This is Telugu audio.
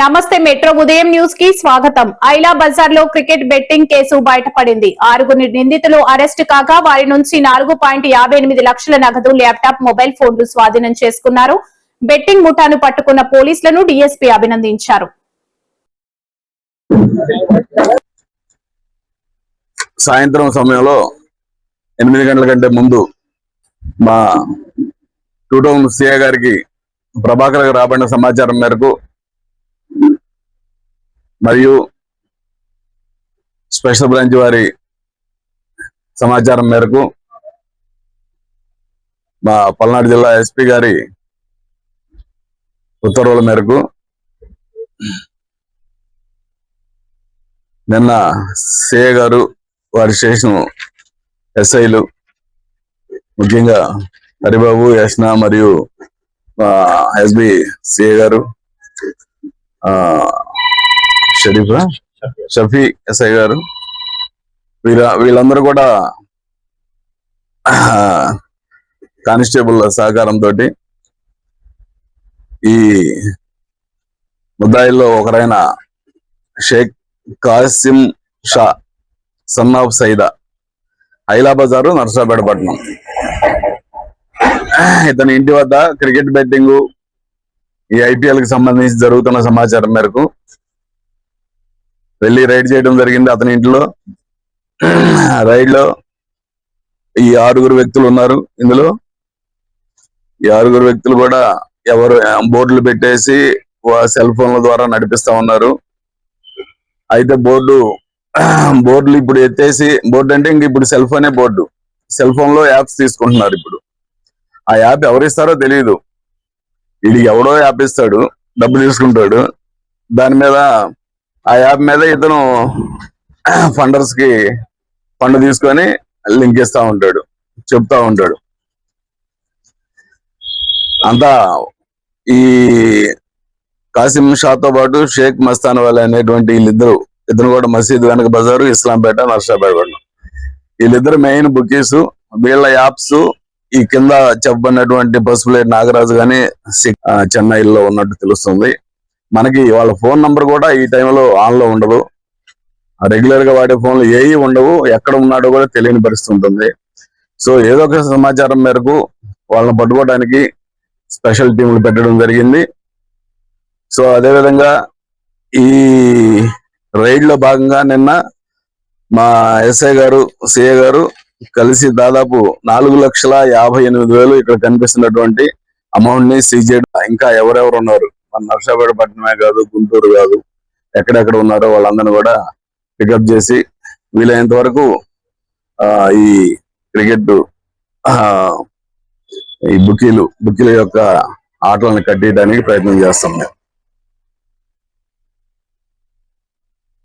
నమస్తే మెట్రో ఉదయం న్యూస్ కి స్వాగతం. ఐలా బజార్ లో క్రికెట్ బెట్టింగ్ కేసు బయటపడింది. 6 నిందితులు అరెస్టు కాగా వారి నుంచి 4.58 లక్షల నగదు, ల్యాప్టాప్, మొబైల్ ఫోన్లు స్వాధీనం చేసుకున్నారు. బెట్టింగ్ ముఠాను పట్టుకున్న పోలీసులను డీఎస్పీ అభినందించారు. సాయంత్రం సమయంలో 8 గంటల కంటే ముందు మా టూ టౌన్ సిఐ గారికి ప్రభాకర్ గారు రాబడిన సమాచారం మేరకు మరియు స్పెషల్ బ్రాంచ్ వారి సమాచారం మేరకు మా పల్నాడు జిల్లా ఎస్పీ గారి ఉత్తర్వుల మేరకు నిన్న సిఐ గారు, వారి స్టేషన్ ఎస్ఐలు, ముఖ్యంగా హరిబాబు, యష్నా మరియు ఎస్బి సిఐ గారు, షఫీ ఎస్ఐ గారు, వీళ్ళందరూ కూడా కానిస్టేబుల్ సహకారంతో ఈ ముద్దాయిల్లో ఒకరైన షేక్ కాసిం షా సన్ ఆఫ్ సైదా, ఐలా బజారు, నర్సాపేట పట్టణం, ఇతని ఇంటి వద్ద క్రికెట్ బెట్టింగ్, ఈ ఐపీఎల్ కి సంబంధించి జరుగుతున్న సమాచారం మేరకు వెళ్ళి రైడ్ చేయడం జరిగింది. అతని ఇంట్లో రైడ్ లో ఈ 6 వ్యక్తులు ఉన్నారు. ఇందులో ఈ 6 వ్యక్తులు కూడా ఎవరు బోర్డులు పెట్టేసి సెల్ ఫోన్ల ద్వారా నడిపిస్తా ఉన్నారు. అయితే బోర్డులు ఇప్పుడు ఎత్తేసి, బోర్డు అంటే ఇంక ఇప్పుడు సెల్ ఫోనే బోర్డు, సెల్ ఫోన్ లో యాప్స్ తీసుకుంటున్నారు. ఇప్పుడు ఆ యాప్ ఎవరిస్తారో తెలియదు. వీడికి ఎవడో యాప్ ఇస్తాడు, డబ్బు తీసుకుంటాడు, దాని మీద ఆ యాప్ మీద ఇతను ఫండర్స్ కి ఫండ్ తీసుకొని లింక్ ఇస్తా ఉంటాడు, చెప్తా ఉంటాడు. అంతా ఈ కాసిం షాతో పాటు షేక్ మస్తాన్ వాలీ అనేటువంటి వీళ్ళిద్దరు, ఇతను కూడా మసీద్ వెనక బజారు, ఇస్లాంపేట, నర్సాపేట, వీళ్ళిద్దరు మెయిన్ బుకీస్. వీళ్ళ యాప్స్ ఈ కింద చెప్పబడినటువంటి పసుపులేటి నాగరాజు గాని చెన్నైలో ఉన్నట్టు తెలుస్తుంది. మనకి వాళ్ళ ఫోన్ నంబర్ కూడా ఈ టైంలో ఆన్ లో ఉండదు. రెగ్యులర్ గా వాడే ఫోన్లు ఏవి ఉండవు, ఎక్కడ ఉన్నాడో కూడా తెలియని పరిస్థితి ఉంటుంది. సో ఏదో ఒక సమాచారం మేరకు వాళ్ళని పట్టుకోవడానికి స్పెషల్ టీంలు పెట్టడం జరిగింది. సో అదేవిధంగా ఈ రైడ్ లో భాగంగా నిన్న మా ఎస్ఐ గారు, సిఐ గారు కలిసి దాదాపు 4,58,000 ఇక్కడ కనిపిస్తున్నటువంటి అమౌంట్ ని సీజ్ చేయడం. ఇంకా ఎవరెవరు ఉన్నారు, మన నర్సాపేట పట్టణమే కాదు, గుంటూరు కాదు, ఎక్కడెక్కడ ఉన్నారో వాళ్ళందరినీ కూడా పికప్ చేసి వీలైనంత వరకు ఈ క్రికెట్ ఈ బుకీల యొక్క ఆటలను కట్టేయడానికి ప్రయత్నం చేస్తాం మేము.